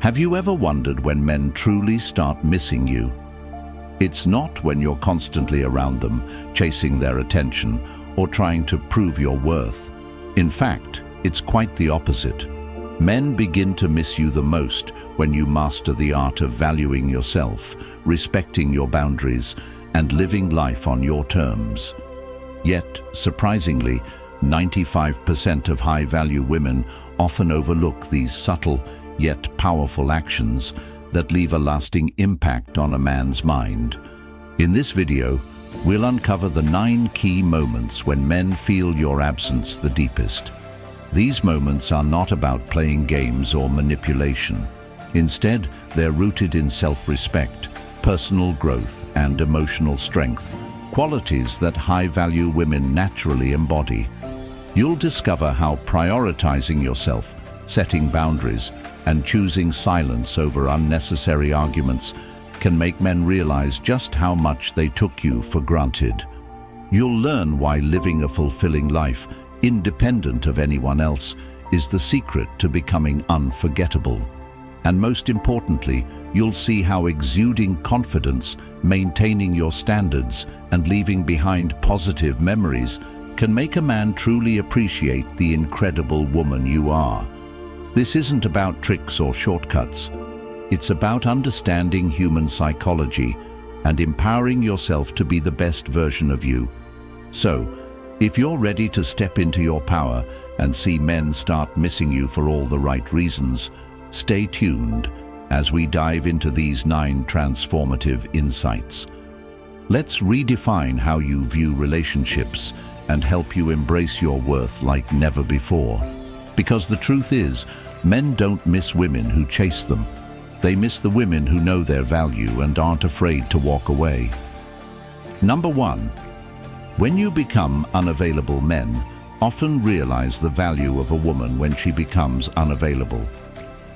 Have you ever wondered when men truly start missing you? It's not when you're constantly around them, chasing their attention, or trying to prove your worth. In fact, it's quite the opposite. Men begin to miss you the most when you master the art of valuing yourself, respecting your boundaries, and living life on your terms. Yet, surprisingly, 95% of high-value women often overlook these subtle yet powerful actions that leave a lasting impact on a man's mind. In this video, we'll uncover the 9 key moments when men feel your absence the deepest. These moments are not about playing games or manipulation. Instead, they're rooted in self-respect, personal growth, and emotional strength, qualities that high-value women naturally embody. You'll discover how prioritizing yourself, setting boundaries, and choosing silence over unnecessary arguments can make men realize just how much they took you for granted. You'll learn why living a fulfilling life, independent of anyone else, is the secret to becoming unforgettable. And most importantly, you'll see how exuding confidence, maintaining your standards, and leaving behind positive memories can make a man truly appreciate the incredible woman you are. This isn't about tricks or shortcuts. It's about understanding human psychology and empowering yourself to be the best version of you. So, if you're ready to step into your power and see men start missing you for all the right reasons, stay tuned as we dive into these 9 transformative insights. Let's redefine how you view relationships and help you embrace your worth like never before. Because the truth is, men don't miss women who chase them. They miss the women who know their value and aren't afraid to walk away. Number 1. When you become unavailable, men often realize the value of a woman when she becomes unavailable.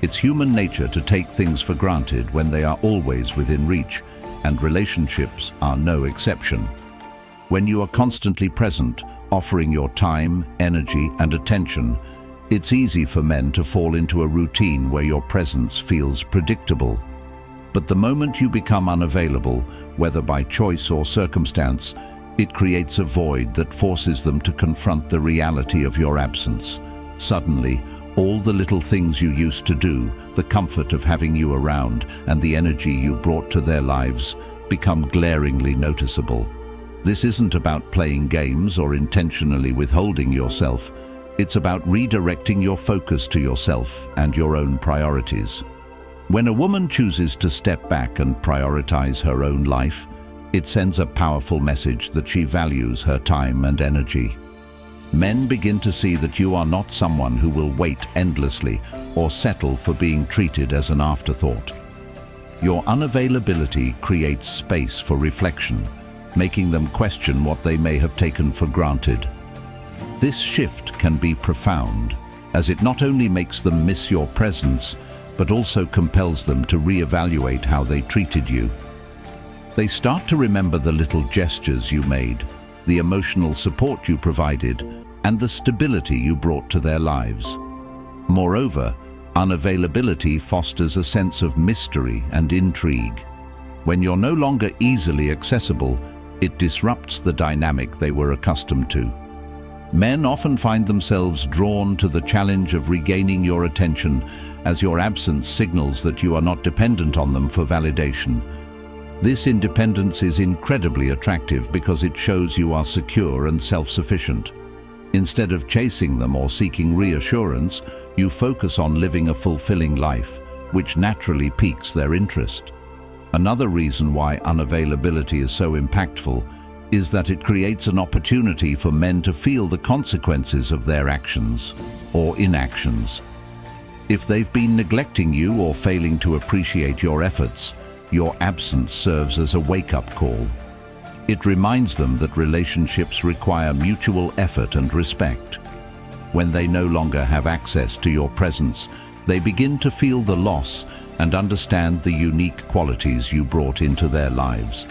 It's human nature to take things for granted when they are always within reach, and relationships are no exception. When you are constantly present, offering your time, energy, and attention, it's easy for men to fall into a routine where your presence feels predictable. But the moment you become unavailable, whether by choice or circumstance, it creates a void that forces them to confront the reality of your absence. Suddenly, all the little things you used to do, the comfort of having you around, and the energy you brought to their lives become glaringly noticeable. This isn't about playing games or intentionally withholding yourself. It's about redirecting your focus to yourself and your own priorities. When a woman chooses to step back and prioritize her own life, it sends a powerful message that she values her time and energy. Men begin to see that you are not someone who will wait endlessly or settle for being treated as an afterthought. Your unavailability creates space for reflection, making them question what they may have taken for granted. This shift can be profound, as it not only makes them miss your presence, but also compels them to reevaluate how they treated you. They start to remember the little gestures you made, the emotional support you provided, and the stability you brought to their lives. Moreover, unavailability fosters a sense of mystery and intrigue. When you're no longer easily accessible, it disrupts the dynamic they were accustomed to. Men often find themselves drawn to the challenge of regaining your attention, as your absence signals that you are not dependent on them for validation. This independence is incredibly attractive because it shows you are secure and self-sufficient. Instead of chasing them or seeking reassurance, you focus on living a fulfilling life, which naturally piques their interest. Another reason why unavailability is so impactful is that it creates an opportunity for men to feel the consequences of their actions or inactions. If they've been neglecting you or failing to appreciate your efforts, your absence serves as a wake-up call. It reminds them that relationships require mutual effort and respect. When they no longer have access to your presence, they begin to feel the loss and understand the unique qualities you brought into their lives.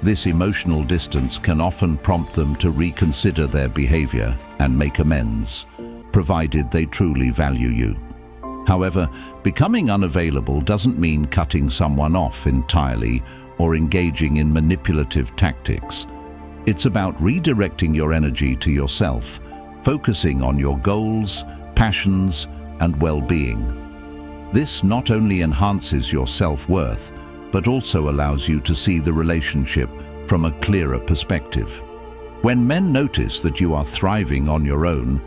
This emotional distance can often prompt them to reconsider their behavior and make amends, provided they truly value you. However, becoming unavailable doesn't mean cutting someone off entirely or engaging in manipulative tactics. It's about redirecting your energy to yourself, focusing on your goals, passions, and well-being. This not only enhances your self-worth, but also allows you to see the relationship from a clearer perspective. When men notice that you are thriving on your own,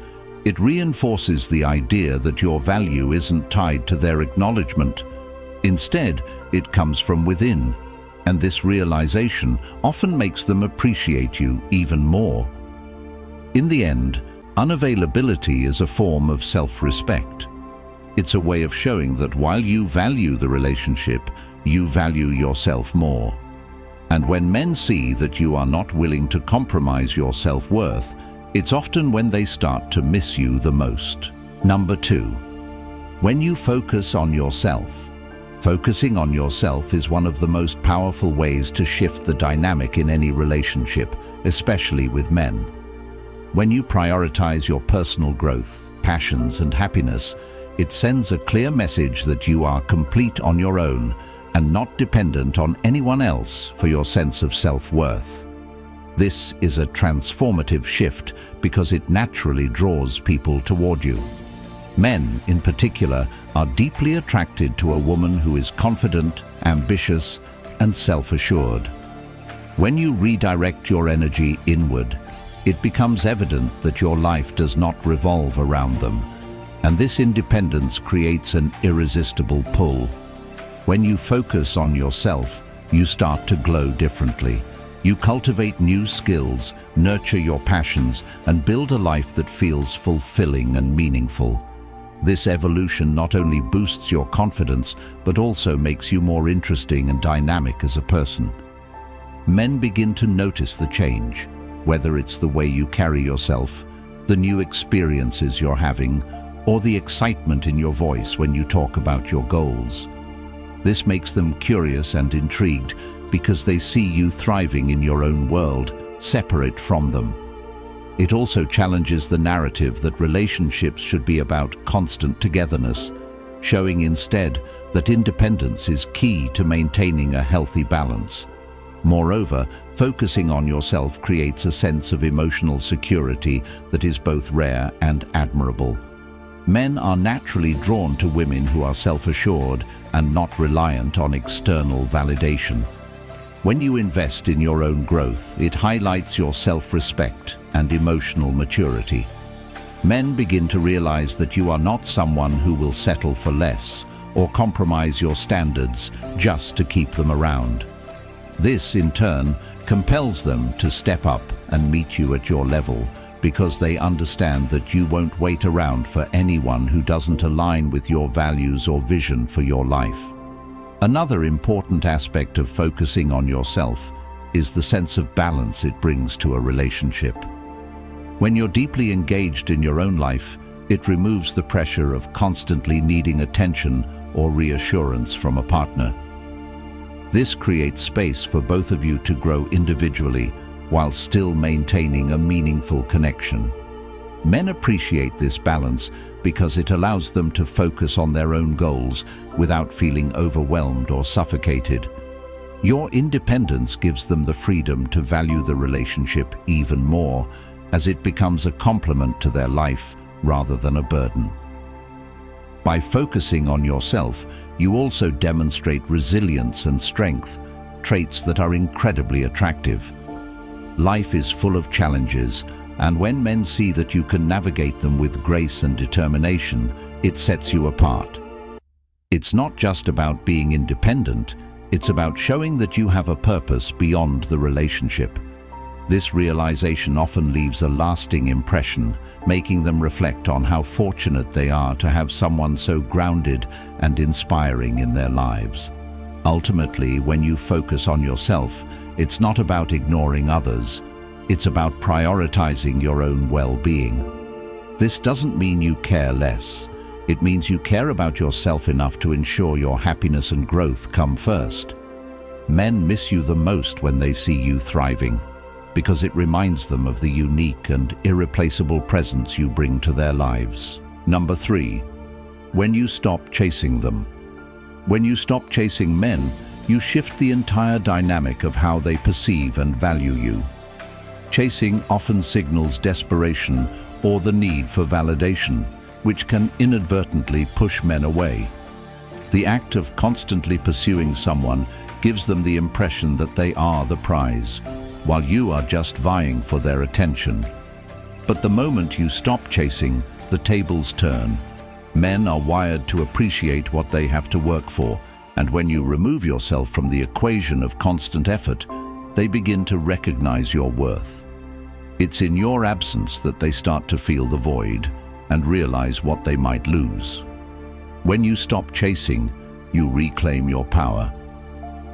it reinforces the idea that your value isn't tied to their acknowledgement. Instead, it comes from within, and this realization often makes them appreciate you even more. In the end, unavailability is a form of self-respect. It's a way of showing that while you value the relationship, you value yourself more. And when men see that you are not willing to compromise your self-worth, it's often when they start to miss you the most. Number 2. When you focus on yourself. Focusing on yourself is one of the most powerful ways to shift the dynamic in any relationship, especially with men. When you prioritize your personal growth, passions, and happiness, it sends a clear message that you are complete on your own and not dependent on anyone else for your sense of self-worth. This is a transformative shift because it naturally draws people toward you. Men, in particular, are deeply attracted to a woman who is confident, ambitious, and self-assured. When you redirect your energy inward, it becomes evident that your life does not revolve around them, and this independence creates an irresistible pull. When you focus on yourself, you start to glow differently. You cultivate new skills, nurture your passions, and build a life that feels fulfilling and meaningful. This evolution not only boosts your confidence, but also makes you more interesting and dynamic as a person. Men begin to notice the change, whether it's the way you carry yourself, the new experiences you're having, or the excitement in your voice when you talk about your goals. This makes them curious and intrigued because they see you thriving in your own world, separate from them. It also challenges the narrative that relationships should be about constant togetherness, showing instead that independence is key to maintaining a healthy balance. Moreover, focusing on yourself creates a sense of emotional security that is both rare and admirable. Men are naturally drawn to women who are self-assured and not reliant on external validation. When you invest in your own growth, it highlights your self-respect and emotional maturity. Men begin to realize that you are not someone who will settle for less or compromise your standards just to keep them around. This, in turn, compels them to step up and meet you at your level because they understand that you won't wait around for anyone who doesn't align with your values or vision for your life. Another important aspect of focusing on yourself is the sense of balance it brings to a relationship. When you're deeply engaged in your own life, it removes the pressure of constantly needing attention or reassurance from a partner. This creates space for both of you to grow individually while still maintaining a meaningful connection. Men appreciate this balance because it allows them to focus on their own goals without feeling overwhelmed or suffocated. Your independence gives them the freedom to value the relationship even more, as it becomes a complement to their life rather than a burden. By focusing on yourself, you also demonstrate resilience and strength, traits that are incredibly attractive. Life is full of challenges, and when men see that you can navigate them with grace and determination, it sets you apart. It's not just about being independent, it's about showing that you have a purpose beyond the relationship. This realization often leaves a lasting impression, making them reflect on how fortunate they are to have someone so grounded and inspiring in their lives. Ultimately, when you focus on yourself, it's not about ignoring others. It's about prioritizing your own well-being. This doesn't mean you care less. It means you care about yourself enough to ensure your happiness and growth come first. Men miss you the most when they see you thriving, because it reminds them of the unique and irreplaceable presence you bring to their lives. Number 3. When you stop chasing them. When you stop chasing men, you shift the entire dynamic of how they perceive and value you. Chasing often signals desperation or the need for validation, which can inadvertently push men away. The act of constantly pursuing someone gives them the impression that they are the prize, while you are just vying for their attention. But the moment you stop chasing, the tables turn. Men are wired to appreciate what they have to work for, and when you remove yourself from the equation of constant effort, they begin to recognize your worth. It's in your absence that they start to feel the void and realize what they might lose. When you stop chasing, you reclaim your power.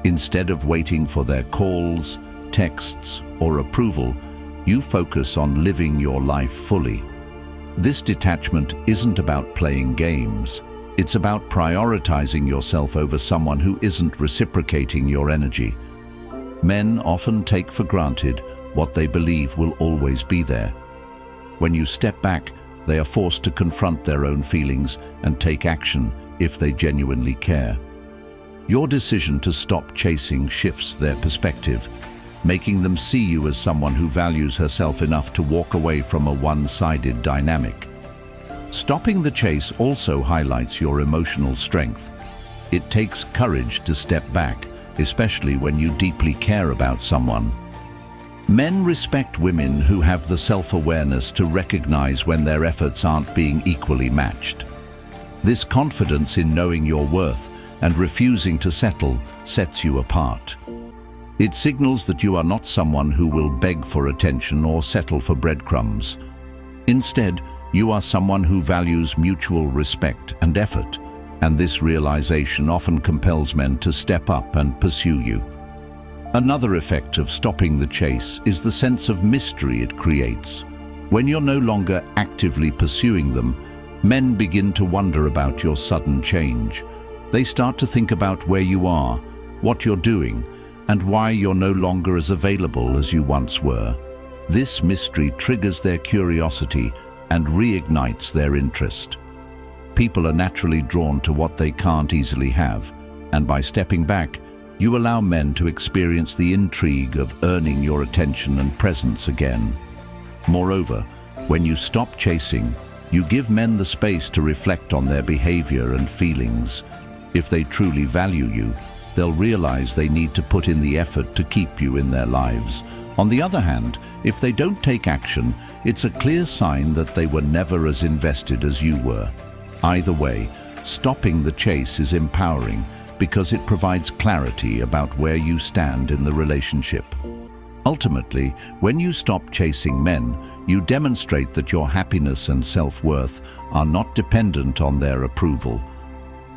Instead of waiting for their calls, texts, or approval, you focus on living your life fully. This detachment isn't about playing games. It's about prioritizing yourself over someone who isn't reciprocating your energy. Men often take for granted what they believe will always be there. When you step back, they are forced to confront their own feelings and take action if they genuinely care. Your decision to stop chasing shifts their perspective, making them see you as someone who values herself enough to walk away from a one-sided dynamic. Stopping the chase also highlights your emotional strength. It takes courage to step back, especially when you deeply care about someone. Men respect women who have the self-awareness to recognize when their efforts aren't being equally matched. This confidence in knowing your worth and refusing to settle sets you apart. It signals that you are not someone who will beg for attention or settle for breadcrumbs. Instead, you are someone who values mutual respect and effort, and this realization often compels men to step up and pursue you. Another effect of stopping the chase is the sense of mystery it creates. When you're no longer actively pursuing them, men begin to wonder about your sudden change. They start to think about where you are, what you're doing, and why you're no longer as available as you once were. This mystery triggers their curiosity and reignites their interest. People are naturally drawn to what they can't easily have, and by stepping back, you allow men to experience the intrigue of earning your attention and presence again. Moreover, when you stop chasing, you give men the space to reflect on their behavior and feelings. If they truly value you, they'll realize they need to put in the effort to keep you in their lives. On the other hand, if they don't take action, it's a clear sign that they were never as invested as you were. Either way, stopping the chase is empowering because it provides clarity about where you stand in the relationship. Ultimately, when you stop chasing men, you demonstrate that your happiness and self-worth are not dependent on their approval.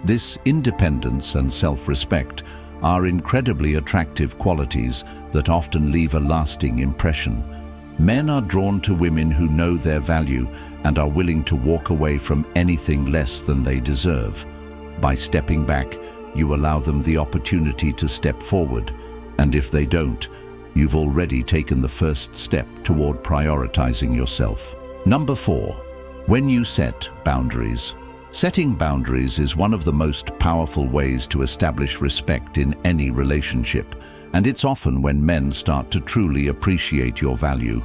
This independence and self-respect are incredibly attractive qualities that often leave a lasting impression. Men are drawn to women who know their value and are willing to walk away from anything less than they deserve. By stepping back, you allow them the opportunity to step forward, and if they don't, you've already taken the first step toward prioritizing yourself. Number 4, when you set boundaries. Setting boundaries is one of the most powerful ways to establish respect in any relationship, and it's often when men start to truly appreciate your value.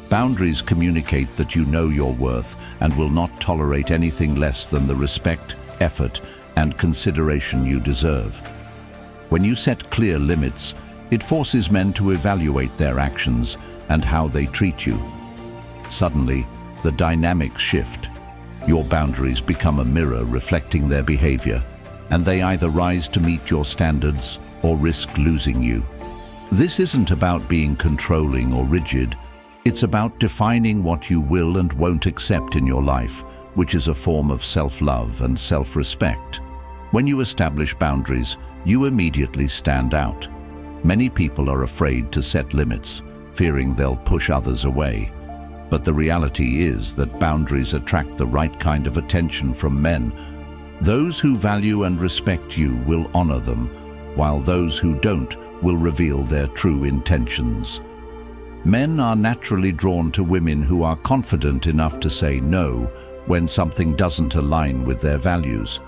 Boundaries communicate that you know your worth and will not tolerate anything less than the respect, effort, and consideration you deserve. When you set clear limits, it forces men to evaluate their actions and how they treat you. Suddenly, the dynamics shift. Your boundaries become a mirror reflecting their behavior, and they either rise to meet your standards or risk losing you. This isn't about being controlling or rigid. It's about defining what you will and won't accept in your life, which is a form of self-love and self-respect. When you establish boundaries, you immediately stand out. Many people are afraid to set limits, fearing they'll push others away. But the reality is that boundaries attract the right kind of attention from men. Those who value and respect you will honor them, while those who don't will reveal their true intentions. Men are naturally drawn to women who are confident enough to say no when something doesn't align with their values.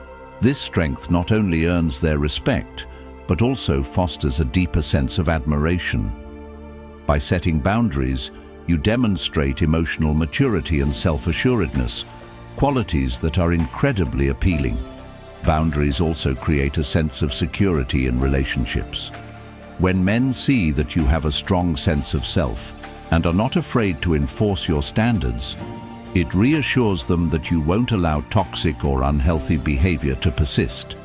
This strength not only earns their respect, but also fosters a deeper sense of admiration. By setting boundaries, you demonstrate emotional maturity and self-assuredness, qualities that are incredibly appealing. Boundaries also create a sense of security in relationships. When men see that you have a strong sense of self and are not afraid to enforce your standards, it reassures them that you won't allow toxic or unhealthy behavior to persist.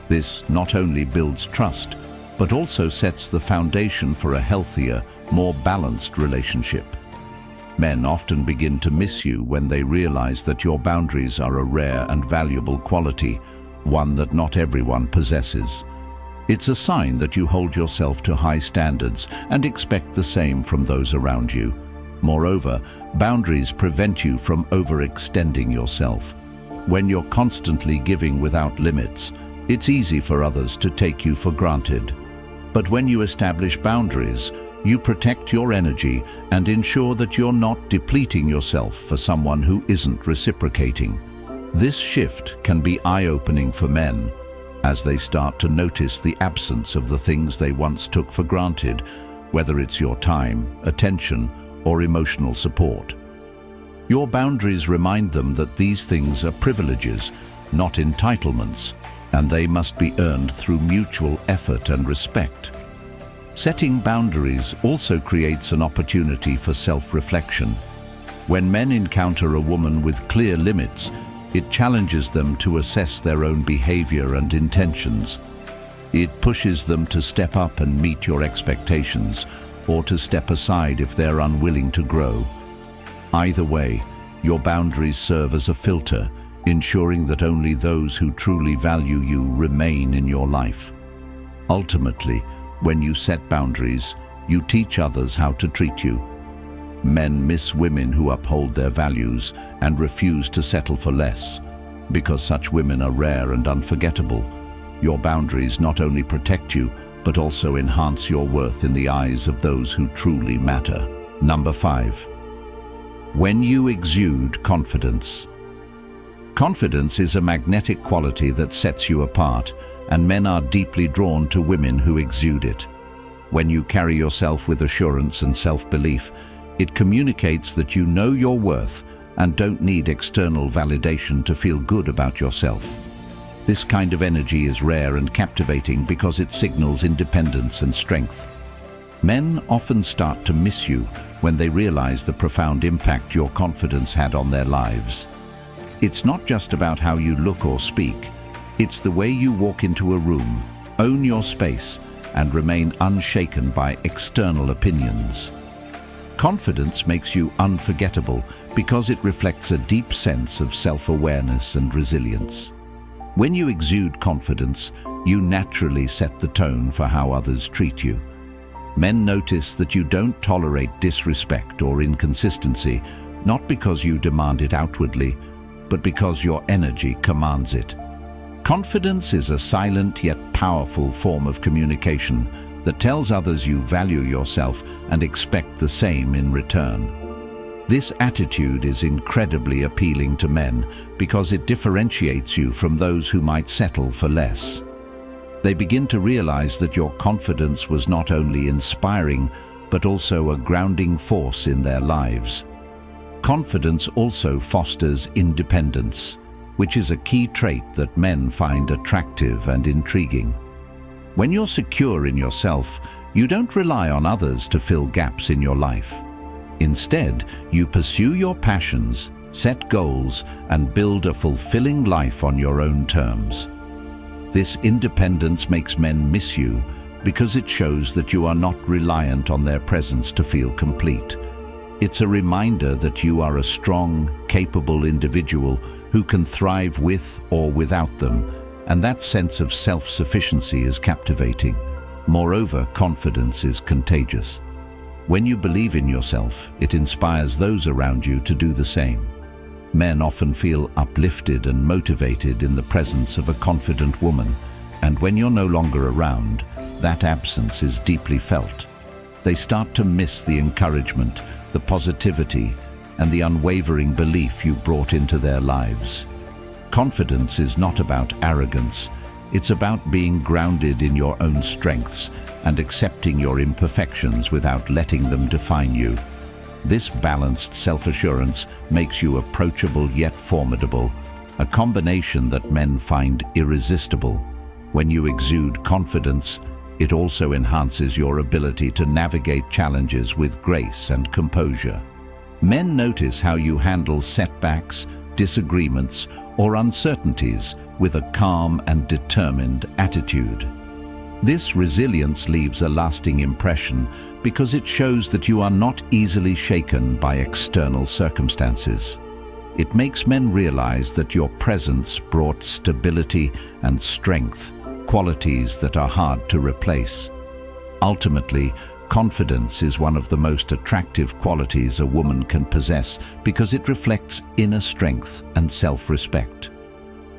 This not only builds trust, but also sets the foundation for a healthier, more balanced relationship. Men often begin to miss you when they realize that your boundaries are a rare and valuable quality, one that not everyone possesses. It's a sign that you hold yourself to high standards and expect the same from those around you. Moreover, boundaries prevent you from overextending yourself. When you're constantly giving without limits, it's easy for others to take you for granted. But when you establish boundaries, you protect your energy and ensure that you're not depleting yourself for someone who isn't reciprocating. This shift can be eye-opening for men, as they start to notice the absence of the things they once took for granted, whether it's your time, attention, or emotional support. Your boundaries remind them that these things are privileges, not entitlements, and they must be earned through mutual effort and respect. Setting boundaries also creates an opportunity for self-reflection. When men encounter a woman with clear limits, it challenges them to assess their own behavior and intentions. It pushes them to step up and meet your expectations, or to step aside if they're unwilling to grow. Either way, your boundaries serve as a filter, ensuring that only those who truly value you remain in your life. Ultimately, when you set boundaries, you teach others how to treat you. Men miss women who uphold their values and refuse to settle for less. Because such women are rare and unforgettable, your boundaries not only protect you, but also enhance your worth in the eyes of those who truly matter. Number 5. When you exude confidence. Confidence is a magnetic quality that sets you apart, and men are deeply drawn to women who exude it. When you carry yourself with assurance and self-belief, it communicates that you know your worth and don't need external validation to feel good about yourself. This kind of energy is rare and captivating because it signals independence and strength. Men often start to miss you when they realize the profound impact your confidence had on their lives. It's not just about how you look or speak. It's the way you walk into a room, own your space, and remain unshaken by external opinions. Confidence makes you unforgettable because it reflects a deep sense of self-awareness and resilience. When you exude confidence, you naturally set the tone for how others treat you. Men notice that you don't tolerate disrespect or inconsistency, not because you demand it outwardly, but because your energy commands it. Confidence is a silent yet powerful form of communication that tells others you value yourself and expect the same in return. This attitude is incredibly appealing to men because it differentiates you from those who might settle for less. They begin to realize that your confidence was not only inspiring, but also a grounding force in their lives. Confidence also fosters independence, which is a key trait that men find attractive and intriguing. When you're secure in yourself, you don't rely on others to fill gaps in your life. Instead, you pursue your passions, set goals, and build a fulfilling life on your own terms. This independence makes men miss you because it shows that you are not reliant on their presence to feel complete. It's a reminder that you are a strong, capable individual who can thrive with or without them, and that sense of self-sufficiency is captivating. Moreover, confidence is contagious. When you believe in yourself, it inspires those around you to do the same. Men often feel uplifted and motivated in the presence of a confident woman, and when you're no longer around, that absence is deeply felt. They start to miss the encouragement, the positivity, and the unwavering belief you brought into their lives. Confidence is not about arrogance. It's about being grounded in your own strengths and accepting your imperfections without letting them define you. This balanced self-assurance makes you approachable yet formidable, a combination that men find irresistible. When you exude confidence, it also enhances your ability to navigate challenges with grace and composure. Men notice how you handle setbacks, disagreements, or uncertainties with a calm and determined attitude. This resilience leaves a lasting impression because it shows that you are not easily shaken by external circumstances. It makes men realize that your presence brought stability and strength, qualities that are hard to replace. Ultimately, confidence is one of the most attractive qualities a woman can possess because it reflects inner strength and self-respect.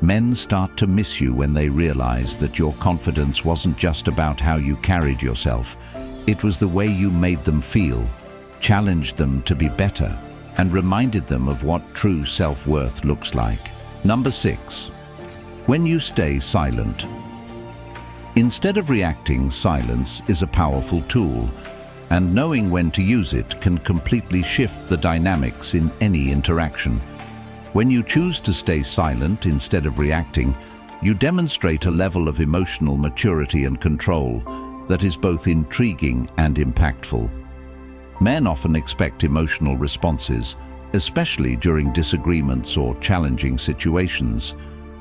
Men start to miss you when they realize that your confidence wasn't just about how you carried yourself. It was the way you made them feel, challenged them to be better, and reminded them of what true self-worth looks like. Number 6. When you stay silent. Instead of reacting, silence is a powerful tool, and knowing when to use it can completely shift the dynamics in any interaction. When you choose to stay silent instead of reacting, you demonstrate a level of emotional maturity and control that is both intriguing and impactful. Men often expect emotional responses, especially during disagreements or challenging situations,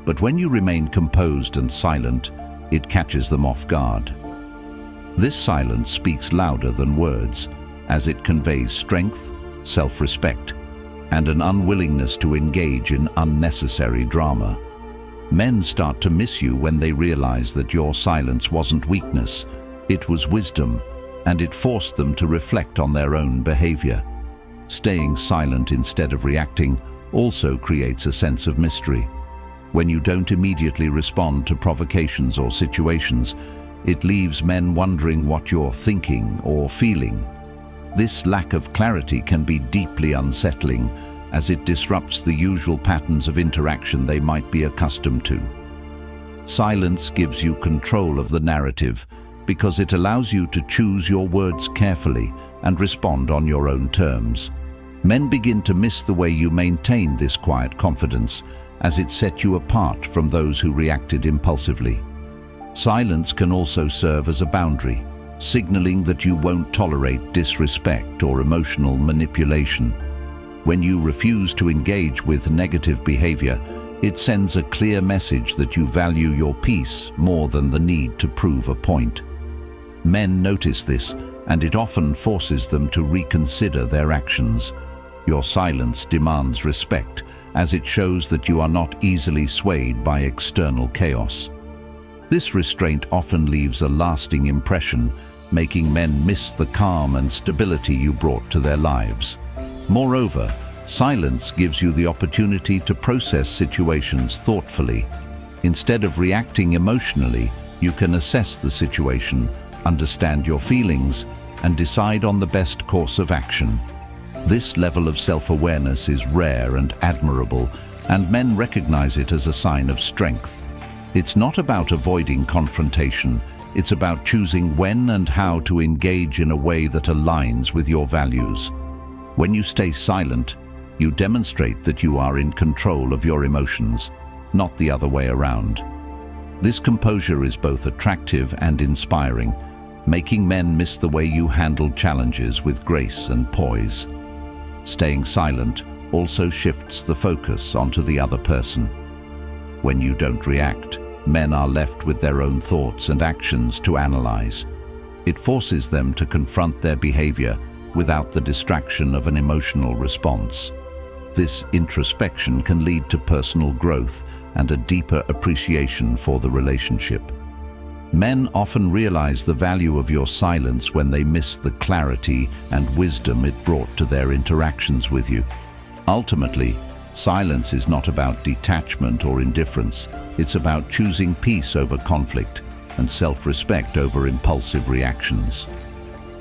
but when you remain composed and silent, it catches them off guard. This silence speaks louder than words, as it conveys strength, self-respect, and an unwillingness to engage in unnecessary drama. Men start to miss you when they realize that your silence wasn't weakness, it was wisdom, and it forced them to reflect on their own behavior. Staying silent instead of reacting also creates a sense of mystery. When you don't immediately respond to provocations or situations, it leaves men wondering what you're thinking or feeling. This lack of clarity can be deeply unsettling, as it disrupts the usual patterns of interaction they might be accustomed to. Silence gives you control of the narrative because it allows you to choose your words carefully and respond on your own terms. Men begin to miss the way you maintain this quiet confidence, as it set you apart from those who reacted impulsively. Silence can also serve as a boundary, signaling that you won't tolerate disrespect or emotional manipulation. When you refuse to engage with negative behavior, it sends a clear message that you value your peace more than the need to prove a point. Men notice this, and it often forces them to reconsider their actions. Your silence demands respect, as it shows that you are not easily swayed by external chaos. This restraint often leaves a lasting impression, making men miss the calm and stability you brought to their lives. Moreover, silence gives you the opportunity to process situations thoughtfully. Instead of reacting emotionally, you can assess the situation, understand your feelings, and decide on the best course of action. This level of self-awareness is rare and admirable, and men recognize it as a sign of strength. It's not about avoiding confrontation, it's about choosing when and how to engage in a way that aligns with your values. When you stay silent, you demonstrate that you are in control of your emotions, not the other way around. This composure is both attractive and inspiring, making men miss the way you handle challenges with grace and poise. Staying silent also shifts the focus onto the other person. When you don't react, men are left with their own thoughts and actions to analyze. It forces them to confront their behavior without the distraction of an emotional response. This introspection can lead to personal growth and a deeper appreciation for the relationship. Men often realize the value of your silence when they miss the clarity and wisdom it brought to their interactions with you. Ultimately, silence is not about detachment or indifference. It's about choosing peace over conflict and self-respect over impulsive reactions.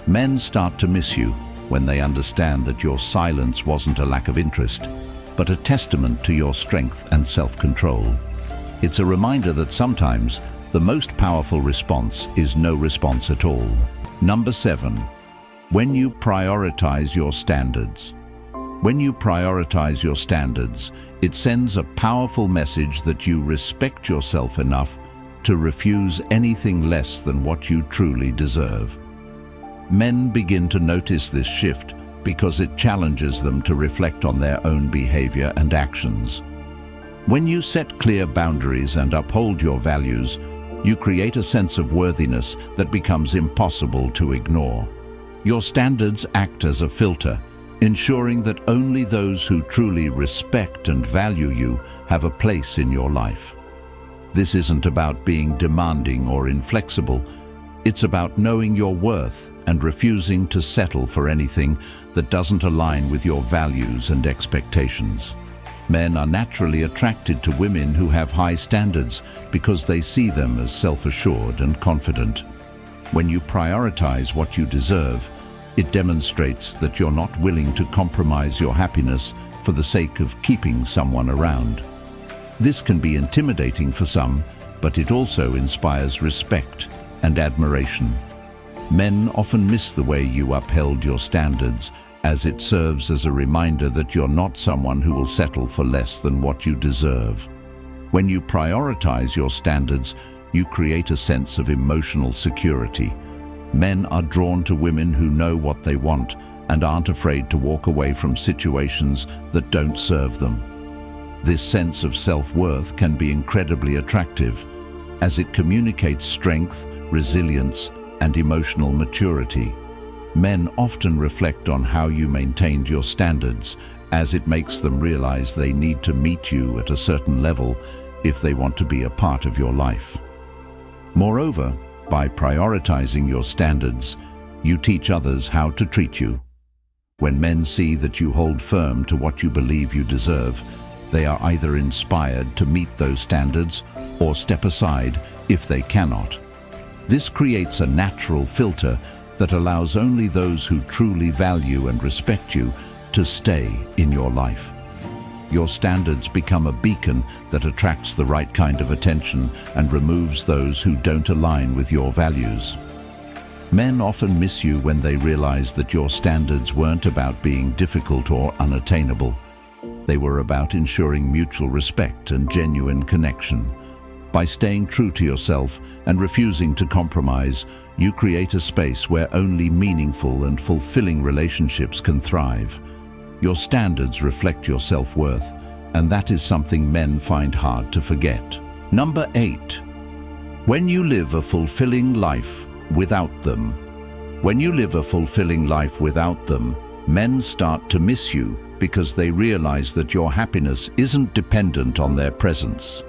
Men start to miss you when they understand that your silence wasn't a lack of interest, but a testament to your strength and self-control. It's a reminder that sometimes the most powerful response is no response at all. Number 7. When you prioritize your standards. When you prioritize your standards, it sends a powerful message that you respect yourself enough to refuse anything less than what you truly deserve. Men begin to notice this shift because it challenges them to reflect on their own behavior and actions. When you set clear boundaries and uphold your values, you create a sense of worthiness that becomes impossible to ignore. Your standards act as a filter, ensuring that only those who truly respect and value you have a place in your life. This isn't about being demanding or inflexible. It's about knowing your worth and refusing to settle for anything that doesn't align with your values and expectations. Men are naturally attracted to women who have high standards because they see them as self-assured and confident. When you prioritize what you deserve, it demonstrates that you're not willing to compromise your happiness for the sake of keeping someone around. This can be intimidating for some, but it also inspires respect and admiration. Men often miss the way you upheld your standards, as it serves as a reminder that you're not someone who will settle for less than what you deserve. When you prioritize your standards, you create a sense of emotional security. Men are drawn to women who know what they want and aren't afraid to walk away from situations that don't serve them. This sense of self-worth can be incredibly attractive, as it communicates strength, resilience, and emotional maturity. Men often reflect on how you maintained your standards, as it makes them realize they need to meet you at a certain level if they want to be a part of your life. Moreover, by prioritizing your standards, you teach others how to treat you. When men see that you hold firm to what you believe you deserve, they are either inspired to meet those standards or step aside if they cannot. This creates a natural filter that allows only those who truly value and respect you to stay in your life. Your standards become a beacon that attracts the right kind of attention and removes those who don't align with your values. Men often miss you when they realize that your standards weren't about being difficult or unattainable. They were about ensuring mutual respect and genuine connection. By staying true to yourself and refusing to compromise, you create a space where only meaningful and fulfilling relationships can thrive. Your standards reflect your self-worth, and that is something men find hard to forget. Number 8. When you live a fulfilling life without them. When you live a fulfilling life without them, men start to miss you because they realize that your happiness isn't dependent on their presence.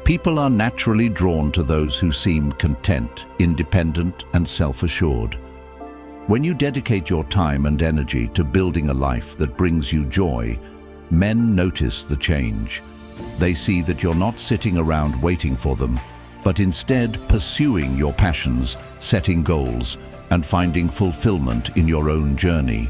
People are naturally drawn to those who seem content, independent, and self-assured. When you dedicate your time and energy to building a life that brings you joy, men notice the change. They see that you're not sitting around waiting for them, but instead pursuing your passions, setting goals, and finding fulfillment in your own journey.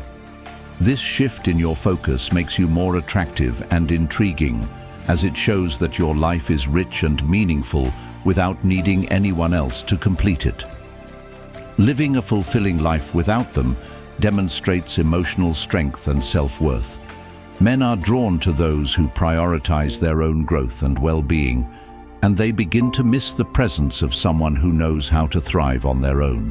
This shift in your focus makes you more attractive and intriguing, as it shows that your life is rich and meaningful without needing anyone else to complete it. Living a fulfilling life without them demonstrates emotional strength and self-worth. Men are drawn to those who prioritize their own growth and well-being, and they begin to miss the presence of someone who knows how to thrive on their own.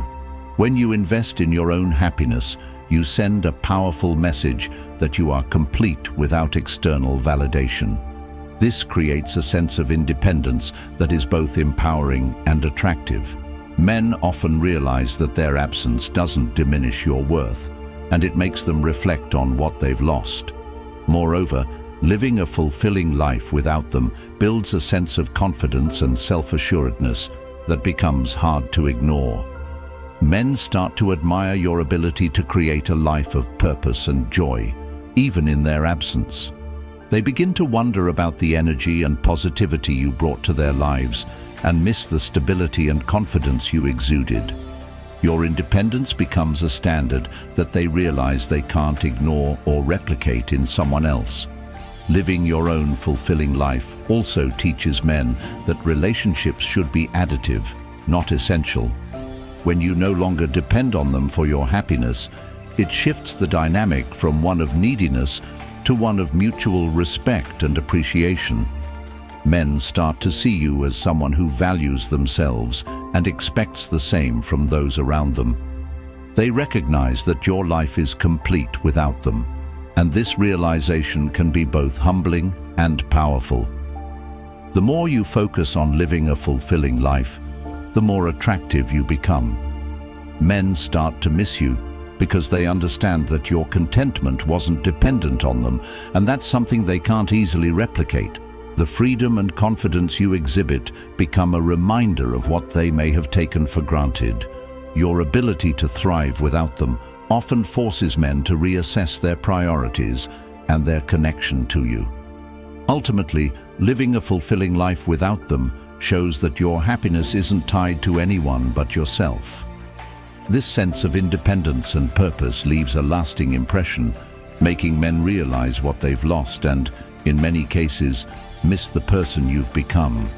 When you invest in your own happiness, you send a powerful message that you are complete without external validation. This creates a sense of independence that is both empowering and attractive. Men often realize that their absence doesn't diminish your worth, and it makes them reflect on what they've lost. Moreover, living a fulfilling life without them builds a sense of confidence and self-assuredness that becomes hard to ignore. Men start to admire your ability to create a life of purpose and joy, even in their absence. They begin to wonder about the energy and positivity you brought to their lives and miss the stability and confidence you exuded. Your independence becomes a standard that they realize they can't ignore or replicate in someone else. Living your own fulfilling life also teaches men that relationships should be additive, not essential. When you no longer depend on them for your happiness, it shifts the dynamic from one of neediness to one of mutual respect and appreciation. Men start to see you as someone who values themselves and expects the same from those around them. They recognize that your life is complete without them, and this realization can be both humbling and powerful. The more you focus on living a fulfilling life, the more attractive you become. Men start to miss you because they understand that your contentment wasn't dependent on them, and that's something they can't easily replicate. The freedom and confidence you exhibit become a reminder of what they may have taken for granted. Your ability to thrive without them often forces men to reassess their priorities and their connection to you. Ultimately, living a fulfilling life without them shows that your happiness isn't tied to anyone but yourself. This sense of independence and purpose leaves a lasting impression, making men realize what they've lost and, in many cases, miss the person you've become.